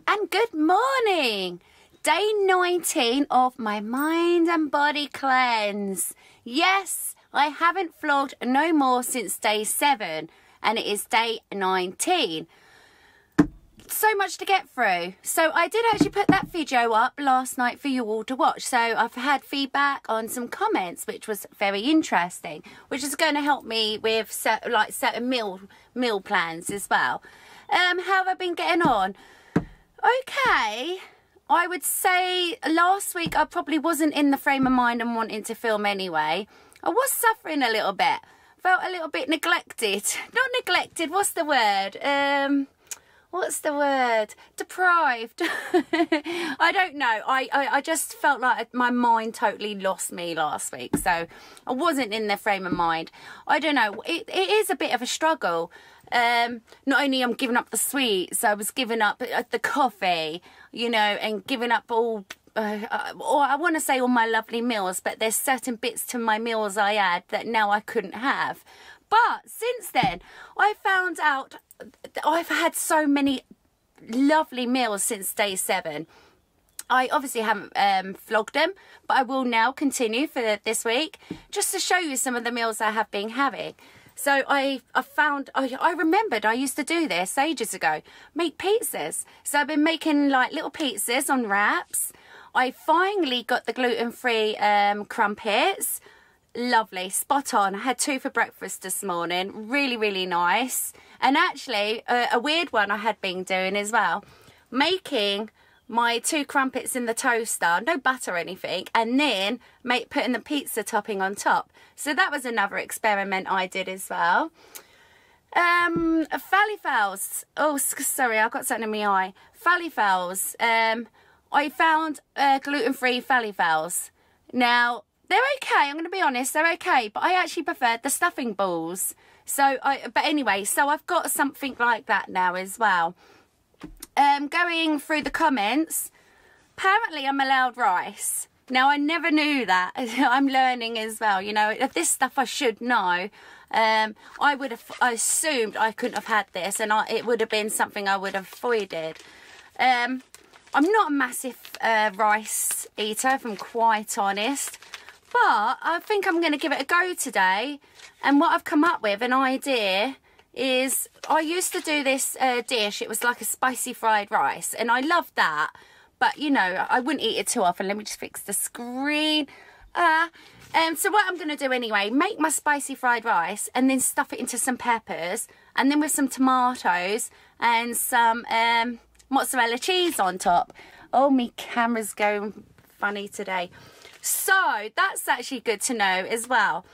and good morning. Day 19 of my mind and body cleanse. Yes, I haven't vlogged no more since day 7 and it is day 19. So much to get through. So I did actually put that video up last night for you all to watch. So I've had feedback on some comments, which was very interesting, which is going to help me with certain meal plans as well. How have I been getting on? Okay, I would say last week I probably wasn't in the frame of mind and wanting to film anyway. I was suffering a little bit, felt a little bit neglected. Not neglected, what's the word? Deprived. I don't know. I just felt like my mind totally lost me last week, so I wasn't in the frame of mind. I don't know. It is a bit of a struggle. Not only I'm giving up the sweets, I was giving up the coffee, you know, and giving up all, or I want to say all my lovely meals, but there's certain bits to my meals I add that now I couldn't have. But since then, I found out I've had so many lovely meals since day 7. I obviously haven't vlogged them, but I will now continue for this week just to show you some of the meals I have been having. So I remembered I used to do this ages ago, make pizzas. So I've been making like little pizzas on wraps. I finally got the gluten-free crumpets. Lovely, spot on. I had 2 for breakfast this morning. Really, really nice. And actually, a weird one I had been doing as well. Making my 2 crumpets in the toaster, no butter or anything, and then putting the pizza topping on top. So that was another experiment I did as well. Falafels. Oh, sorry, I've got something in my eye. Falafels. I found gluten-free falafels. Now, they're okay, I'm going to be honest, they're okay, but I actually preferred the stuffing balls. But anyway, so I've got something like that now as well. Going through the comments, apparently I'm allowed rice. Now, I never knew that. I'm learning as well, you know, this stuff I should know. I assumed I couldn't have had this, and it would have been something I would have avoided. I'm not a massive rice eater, if I'm quite honest. But I think I'm going to give it a go today. And what I've come up with, an idea, is I used to do this dish. It was like a spicy fried rice. And I loved that. But, you know, I wouldn't eat it too often. Let me just fix the screen. So what I'm going to do anyway, make my spicy fried rice and then stuff it into some peppers. And then with some tomatoes and some mozzarella cheese on top. Oh, my camera's going funny today. So that's actually good to know as well.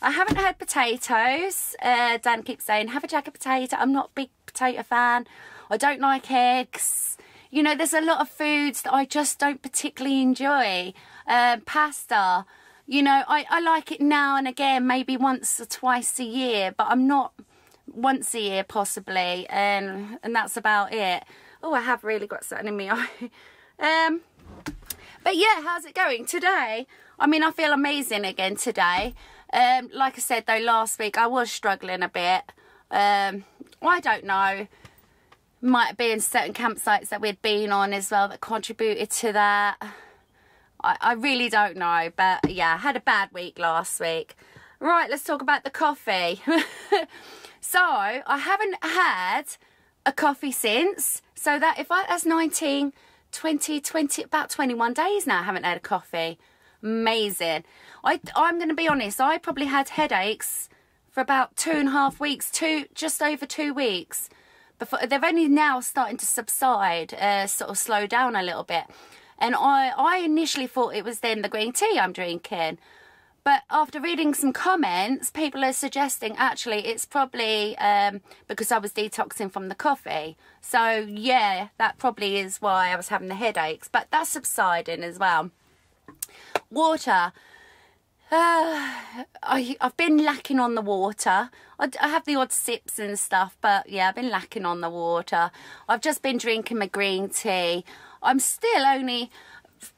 I haven't had potatoes. Dan keeps saying, have a jacket potato. I'm not a big potato fan. I don't like eggs. You know, there's a lot of foods that I just don't particularly enjoy. Pasta. You know, I like it now and again, maybe once or twice a year, but I'm not once a year possibly. And that's about it. Oh, I have really got something in my eye. But yeah, how's it going today? I mean, I feel amazing again today. Like I said, though, last week I was struggling a bit. I don't know. Might have been certain campsites that we'd been on as well that contributed to that. I really don't know. But yeah, I had a bad week last week. Right, let's talk about the coffee. So, I haven't had a coffee since. So that's 19... 20, about 21 days now I haven't had a coffee. Amazing. I'm going to be honest, I probably had headaches for about 2.5 weeks, just over 2 weeks. Before they've only now starting to subside, sort of slow down a little bit. And I initially thought it was then the green tea I'm drinking. But after reading some comments, people are suggesting actually it's probably because I was detoxing from the coffee. So yeah, that probably is why I was having the headaches. But that's subsiding as well. Water. I've been lacking on the water. I have the odd sips and stuff, but yeah, I've been lacking on the water. I've just been drinking my green tea. I'm still only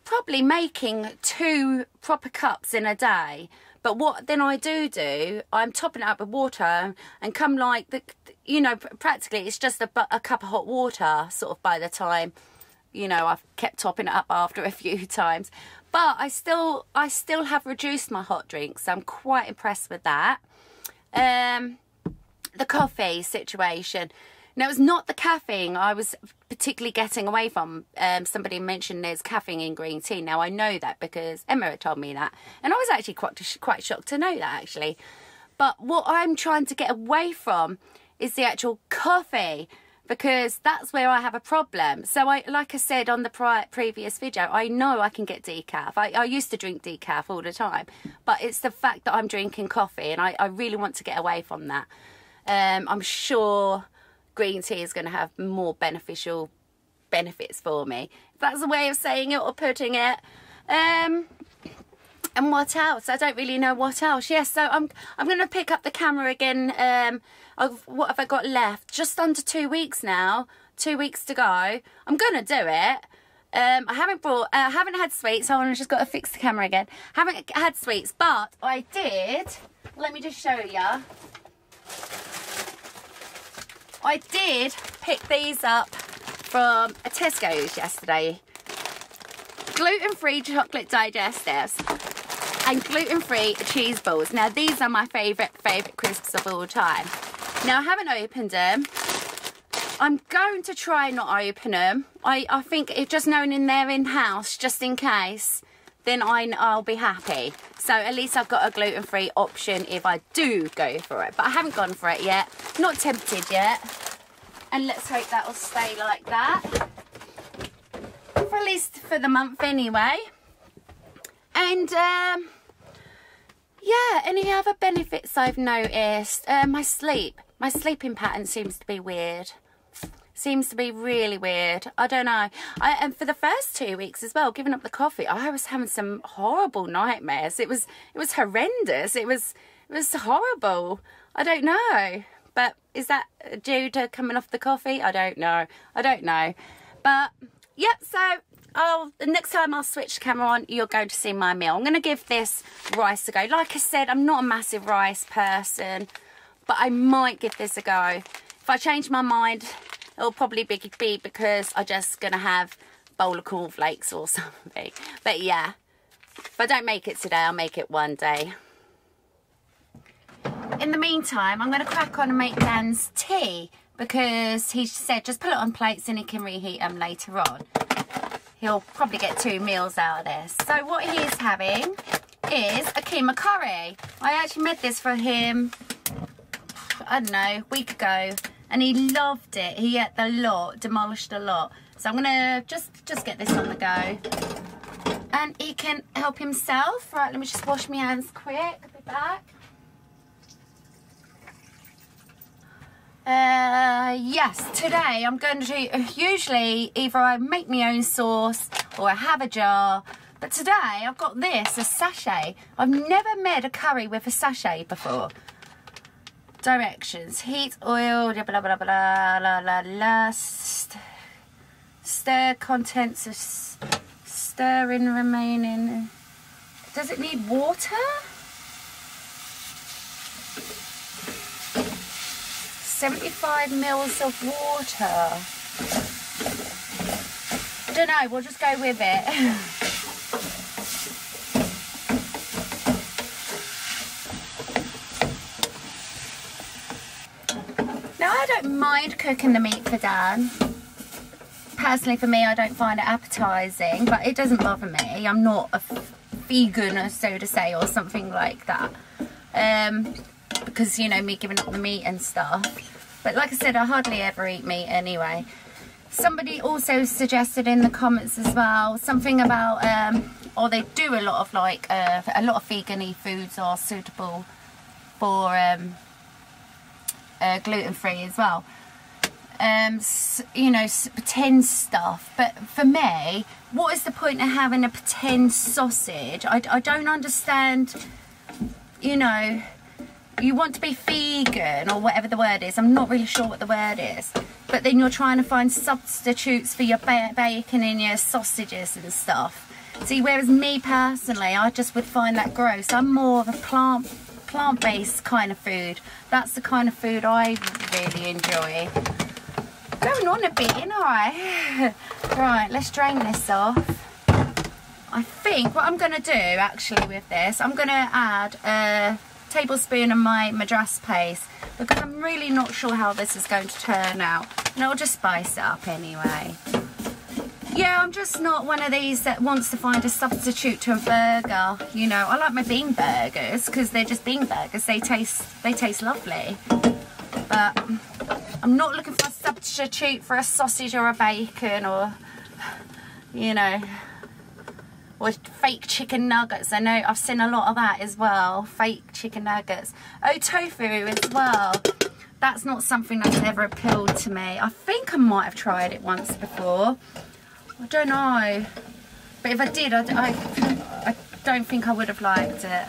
probably making 2 proper cups in a day, but what then I do, I'm topping it up with water, and come like you know, practically it's just a cup of hot water sort of by the time you know, I've kept topping it up after a few times. But I still have reduced my hot drinks, so I'm quite impressed with that. The coffee situation. Now, it's not the caffeine I was particularly getting away from. Somebody mentioned there's caffeine in green tea. Now, I know that because Emma had told me that. And I was actually quite shocked to know that, actually. But what I'm trying to get away from is the actual coffee, because that's where I have a problem. So, like I said on the previous video, I know I can get decaf. I used to drink decaf all the time. But it's the fact that I'm drinking coffee, and I really want to get away from that. I'm sure green tea is going to have more beneficial benefits for me, if that's a way of saying it or putting it. And what else? I don't really know what else. Yes, so I'm going to pick up the camera again. What have I got left? Just under 2 weeks now. 2 weeks to go. I'm going to do it. I haven't had sweets. So I've just got to fix the camera again. Haven't had sweets, but I did. Let me just show you. I did pick these up from a Tesco's yesterday. Gluten-free chocolate digestives and gluten-free cheese balls. Now, these are my favourite crisps of all time. Now, I haven't opened them. I'm going to try not open them. I think if just knowing they're in-house, just in case, then I'll be happy. So at least I've got a gluten-free option if I do go for it. But I haven't gone for it yet. Not tempted yet. And let's hope that'll stay like that. For at least for the month anyway. And yeah, any other benefits I've noticed? My sleeping pattern seems to be weird. Seems to be really weird. I don't know. And for the first 2 weeks as well, giving up the coffee, I was having some horrible nightmares. It was horrendous. It was horrible. I don't know. But is that due to coming off the coffee? I don't know. But yep. So the next time I'll switch the camera on, you're going to see my meal. I'm going to give this rice a go. Like I said, I'm not a massive rice person, but I might give this a go. If I change my mind, it'll probably be because I'm just going to have a bowl of cornflakes or something. But yeah, if I don't make it today, I'll make it one day. In the meantime, I'm going to crack on and make Dan's tea, because he said just put it on plates and he can reheat them later on. He'll probably get 2 meals out of this. So what he's having is a keema curry. I actually made this for him, I don't know, a week ago. And he loved it. He ate a lot, demolished a lot. So I'm gonna just get this on the go. And he can help himself. Right, let me just wash my hands quick. I'll be back. Yes, today I'm going to do, usually either I make my own sauce or I have a jar. But today I've got this, a sachet. I've never made a curry with a sachet before. Directions: heat oil, blah blah blah blah blah blah blah. Stir contents of stirring remaining. Does it need water? 75 mils of water. I don't know. We'll just go with it. Now, I don't mind cooking the meat for Dan. Personally, for me, I don't find it appetising, but it doesn't bother me. I'm not a vegan, so to say, or something like that. Because, you know, me giving up the meat and stuff. But like I said, I hardly ever eat meat anyway. Somebody also suggested in the comments as well something about, or they do a lot of like, a lot of vegan-y foods are suitable for gluten-free as well. You know, pretend stuff. But for me, what is the point of having a pretend sausage? I don't understand, you know. You want to be vegan or whatever the word is. I'm not really sure what the word is. But then you're trying to find substitutes for your bacon and your sausages and stuff. See, whereas me personally, I just would find that gross. I'm more of a plant-based kind of food. That's the kind of food I really enjoy. Going on a bit, ain't I? Right, let's drain this off. I think what I'm going to do actually with this, I'm going to add a tablespoon of my madras paste because I'm really not sure how this is going to turn out. And I'll just spice it up anyway. Yeah, I'm just not one of these that wants to find a substitute to a burger. You know, I like my bean burgers because they're just bean burgers. They taste lovely. But I'm not looking for a substitute for a sausage or a bacon or, you know, or fake chicken nuggets. I know I've seen a lot of that as well. Fake chicken nuggets. Oh, tofu as well. That's not something that's ever appealed to me. I think I might have tried it once before. I don't know. But if I did, I don't think I would have liked it.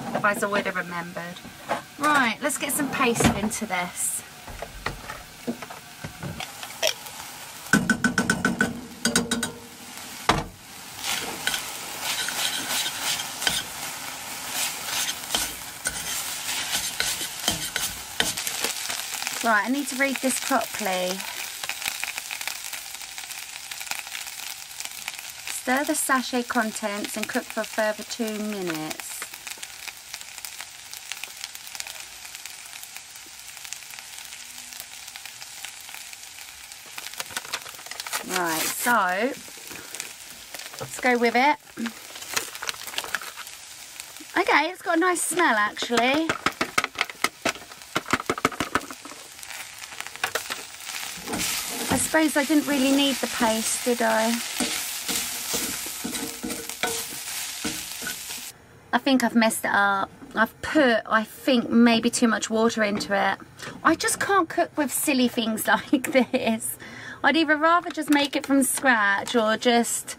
Otherwise I would have remembered. Right, let's get some paste into this. Right, I need to read this properly. Stir the sachet contents and cook for a further 2 minutes. Right, so let's go with it. Okay, it's got a nice smell actually. I suppose I didn't really need the paste, did I? I think I've messed it up. I've put, I think, maybe too much water into it. I just can't cook with silly things like this. I'd either rather just make it from scratch or just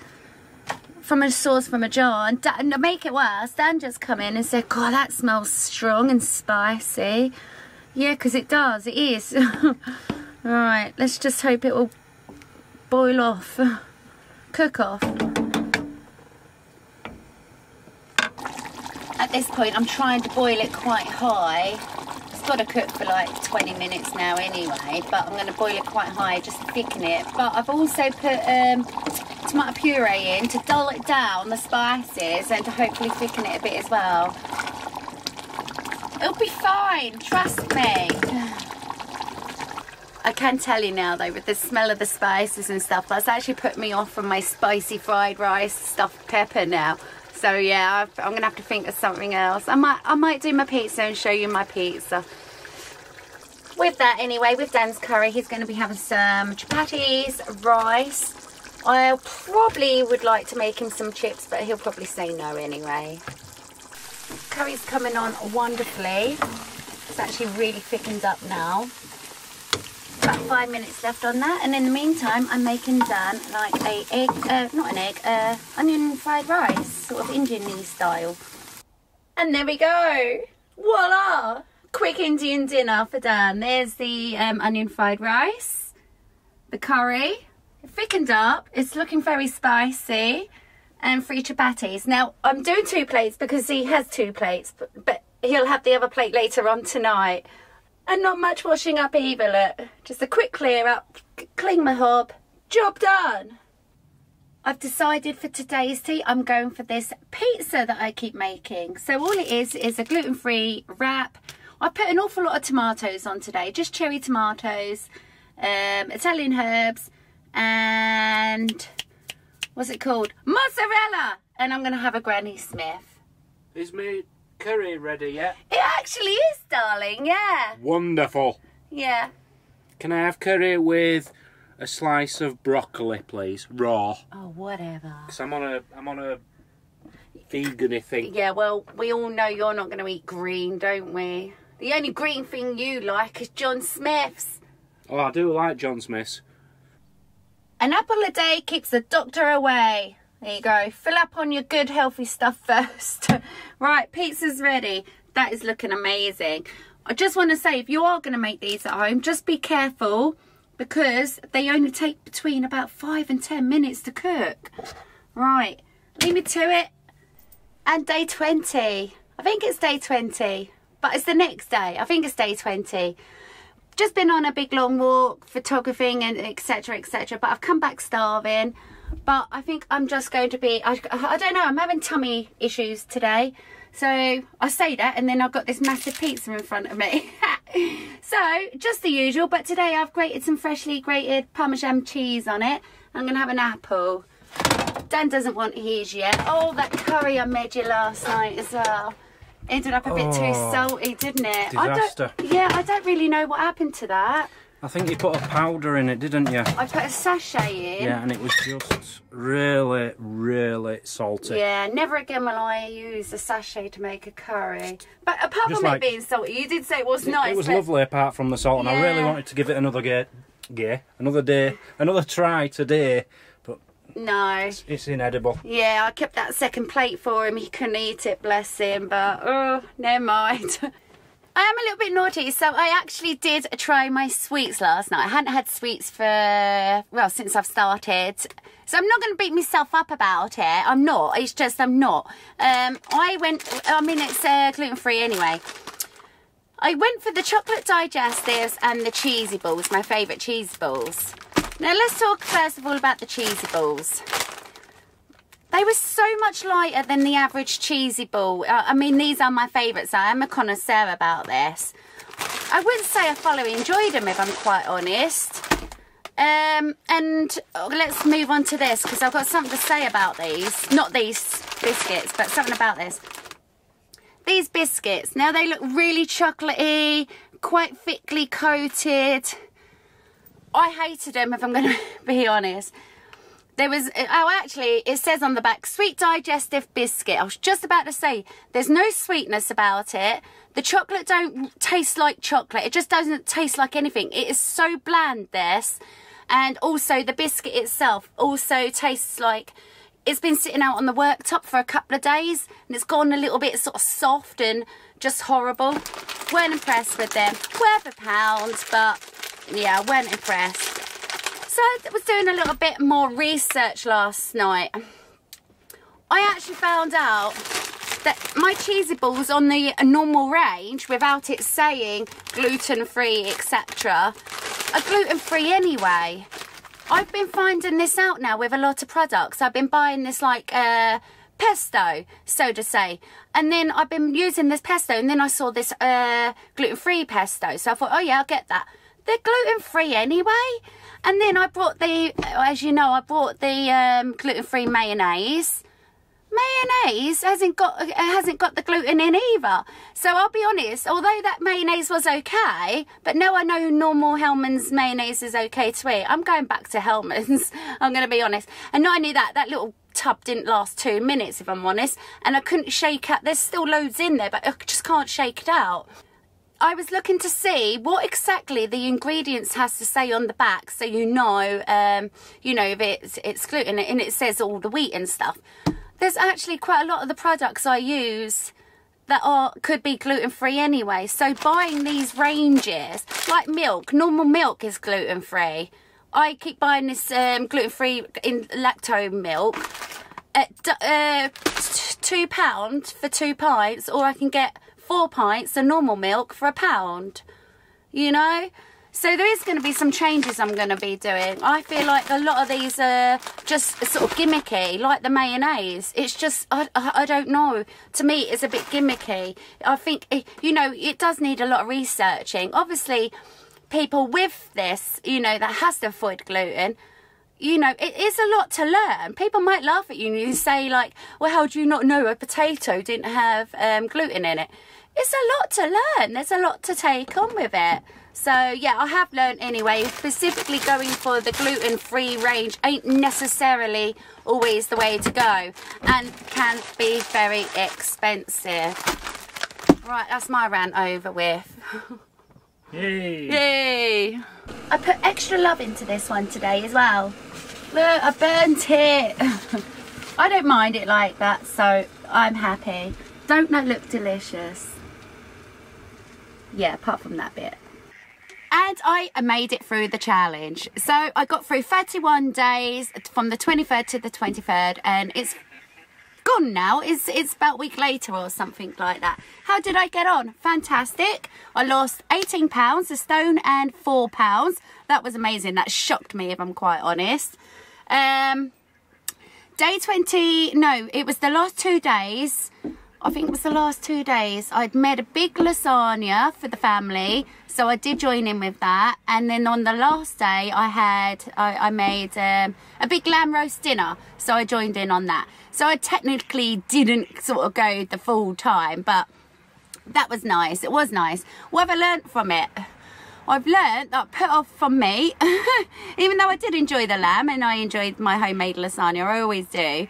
from a source from a jar. And make it worse, Dan just come in and said, God, that smells strong and spicy. Yeah, because it does, it is. Right, let's just hope it will boil off, cook off. At this point, I'm trying to boil it quite high. It's got to cook for like 20 minutes now anyway, but I'm going to boil it quite high just to thicken it. But I've also put tomato puree in to dull it down, the spices, and to hopefully thicken it a bit as well. It'll be fine, trust me. I can tell you now though, with the smell of the spices and stuff, that's actually put me off from my spicy fried rice stuffed pepper now. So yeah, I'm gonna have to think of something else. I might do my pizza and show you my pizza. With that anyway, with Dan's curry, he's gonna be having some chapatis, rice. I probably would like to make him some chips, but he'll probably say no anyway. Curry's coming on wonderfully. It's actually really thickened up now. About 5 minutes left on that, and in the meantime I'm making Dan like a egg, not an egg, onion fried rice, sort of Indian style. And there we go, voila, quick Indian dinner for Dan. There's the onion fried rice, the curry, thickened up, it's looking very spicy, and 3 chapatis. Now I'm doing 2 plates because he has 2 plates, but he'll have the other plate later on tonight. And not much washing up either, look. Just a quick clear up, clean my hob, job done. I've decided for today's tea, I'm going for this pizza that I keep making. So all it is a gluten-free wrap. I put an awful lot of tomatoes on today, just cherry tomatoes, Italian herbs, and what's it called? Mozzarella! And I'm going to have a Granny Smith. Is my curry ready yet? It actually is, darling, yeah. Wonderful. Yeah. Can I have curry with a slice of broccoli, please? Raw. Oh, whatever. Because I'm on a vegan-y thing. Yeah, well, we all know you're not going to eat green, don't we? The only green thing you like is John Smith's. Oh, I do like John Smith's. An apple a day keeps the doctor away. There you go. Fill up on your good healthy stuff first. Right, pizza's ready. That is looking amazing. I just want to say, if you are going to make these at home, just be careful because they only take between about 5 and 10 minutes to cook. Right, leave me to it. And day 20. I think it's day 20, but it's the next day. I think it's day 20. just been on a big long walk, photographing and etc, etc, but I've come back starving. But I think I'm just going to be, I don't know, I'm having tummy issues today. So I say that, and then I've got this massive pizza in front of me. So just the usual, but today I've grated some freshly grated Parmesan cheese on it. I'm going to have an apple. Dan doesn't want his yet. Oh, that curry I made you last night as well. Ended up a bit too salty, didn't it? Disaster. I don't really know what happened to that. I think you put a powder in it, didn't you? I put a sachet in. Yeah, and it was just really, really salty. Yeah, never again will I use a sachet to make a curry. But apart from it being salty, you did say it was nice. It was lovely apart from the salt, and I really wanted to give it another another try today. But no, it's inedible. Yeah, I kept that second plate for him. He couldn't eat it, bless him. But oh, never mind. I am a little bit naughty, so I actually did try my sweets last night. I hadn't had sweets for, well, since I've started. So I'm not going to beat myself up about it. I'm not. It's just I'm not. It's gluten-free anyway. I went for the chocolate digestives and the cheesy balls, my favourite cheesy balls. Now let's talk first of all about the cheesy balls. They were so much lighter than the average cheesy ball. I mean, these are my favourites. I am a connoisseur about this. I wouldn't say I thoroughly enjoyed them, if I'm quite honest. And let's move on to this, because I've got something to say about these. Not these biscuits, but something about this. These biscuits, now they look really chocolatey, quite thickly coated. I hated them, if I'm going to be honest. There was, it says on the back, sweet digestive biscuit. I was just about to say, there's no sweetness about it. The chocolate don't taste like chocolate. It just doesn't taste like anything. It is so bland, this. And also the biscuit itself also tastes like it's been sitting out on the worktop for a couple of days. And it's gone a little bit sort of soft and just horrible. Weren't impressed with them. Worth £1, but yeah, weren't impressed. So I was doing a little bit more research last night. I actually found out that my cheesy balls on the normal range, without it saying gluten-free, etc., are gluten-free anyway. I've been finding this out now with a lot of products. I've been buying this like pesto, so to say. And then I've been using this pesto, and then I saw this gluten-free pesto. So I thought, oh yeah, I'll get that. They're gluten-free anyway. And then I brought the, as you know, I brought the gluten-free mayonnaise. Mayonnaise hasn't got the gluten in either. So I'll be honest, although that mayonnaise was okay, but now I know normal Hellmann's mayonnaise is okay to eat, I'm going back to Hellmann's. I'm going to be honest. And not only that, that little tub didn't last 2 minutes, if I'm honest. And I couldn't shake out. There's still loads in there, but I just can't shake it out. I was looking to see what exactly the ingredients has to say on the back, so you know if it's gluten, and it says all the wheat and stuff. There's actually quite a lot of the products I use that could be gluten-free anyway. So buying these ranges, like milk, normal milk is gluten-free. I keep buying this gluten-free in lacto milk at £2 for 2 pints, or I can get 4 pints of normal milk for £1, you know. So there is going to be some changes I'm going to be doing. I feel like a lot of these are just sort of gimmicky, like the mayonnaise. It's just, I don't know. To me, it's a bit gimmicky. I think, it does need a lot of researching. Obviously, people with this, that has to avoid gluten, it is a lot to learn. People might laugh at you and you say like, well, how do you not know a potato didn't have gluten in it? It's a lot to learn. There's a lot to take on with it. So yeah, I have learned anyway, specifically going for the gluten-free range ain't necessarily always the way to go, and can be very expensive. Right, that's my rant over with. Yay! Yay! I put extra love into this one today as well. Look, I burnt it. I don't mind it like that, so I'm happy. Don't that look delicious? Yeah, apart from that bit. And I made it through the challenge. So I got through 31 days from the 23rd to the 23rd, and it's gone now. It's about a week later or something like that. How did I get on? Fantastic. I lost 18 pounds, a stone and 4 pounds. That was amazing. That shocked me, if I'm quite honest. Day 20, no, it was the last 2 days. I think it was the last 2 days. I'd made a big lasagna for the family, so I did join in with that. And then on the last day, I made a big lamb roast dinner, so I joined in on that. So I technically didn't sort of go the full time, but that was nice. It was nice. What have I learnt from it? I've learnt that put off from meat, even though I did enjoy the lamb and I enjoyed my homemade lasagna, I always do.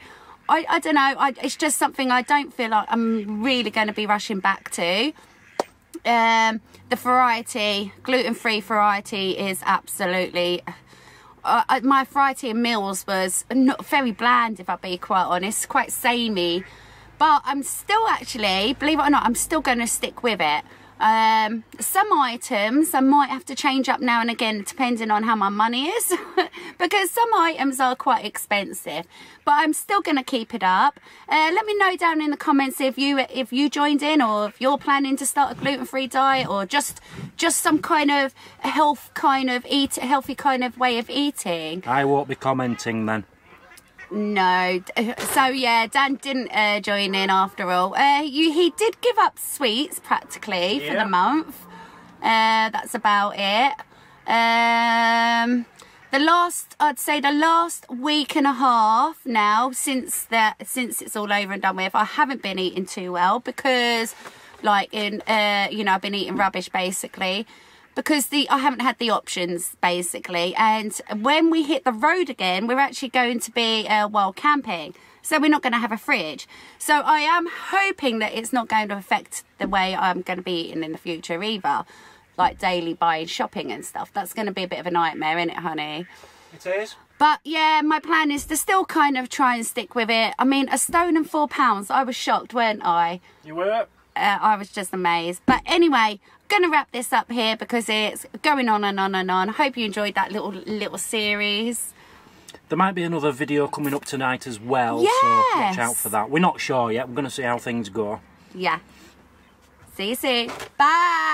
I don't know, it's just something I don't feel like I'm really going to be rushing back to. The variety, gluten-free variety is absolutely... my variety of meals was not very bland, if I'll be quite honest, quite samey. But I'm still actually, believe it or not, I'm still going to stick with it. Some items I might have to change up now and again depending on how my money is because some items are quite expensive, but I'm still going to keep it up. Let me know down in the comments if you joined in, or if you're planning to start a gluten-free diet, or just some kind of healthy kind of way of eating. I won't be commenting then. No, so yeah, Dan didn't join in after all. He did give up sweets practically for the month. That's about it. I'd say the last week and a half now, since it's all over and done with, I haven't been eating too well because, like, I've been eating rubbish basically. Because I haven't had the options, basically. And when we hit the road again, we're actually going to be wild camping. So we're not going to have a fridge. So I am hoping that it's not going to affect the way I'm going to be eating in the future either. Like daily buying, shopping and stuff. That's going to be a bit of a nightmare, isn't it, honey? It is. But yeah, my plan is to still kind of try and stick with it. I mean, a stone and 4 pounds. I was shocked, weren't I? You were? I was just amazed. But anyway, going to wrap this up here because it's going on and on and on. I hope you enjoyed that little series. There might be another video coming up tonight as well, yes. So watch out for that. We're not sure yet. We're going to see how things go. Yeah. See you soon. Bye.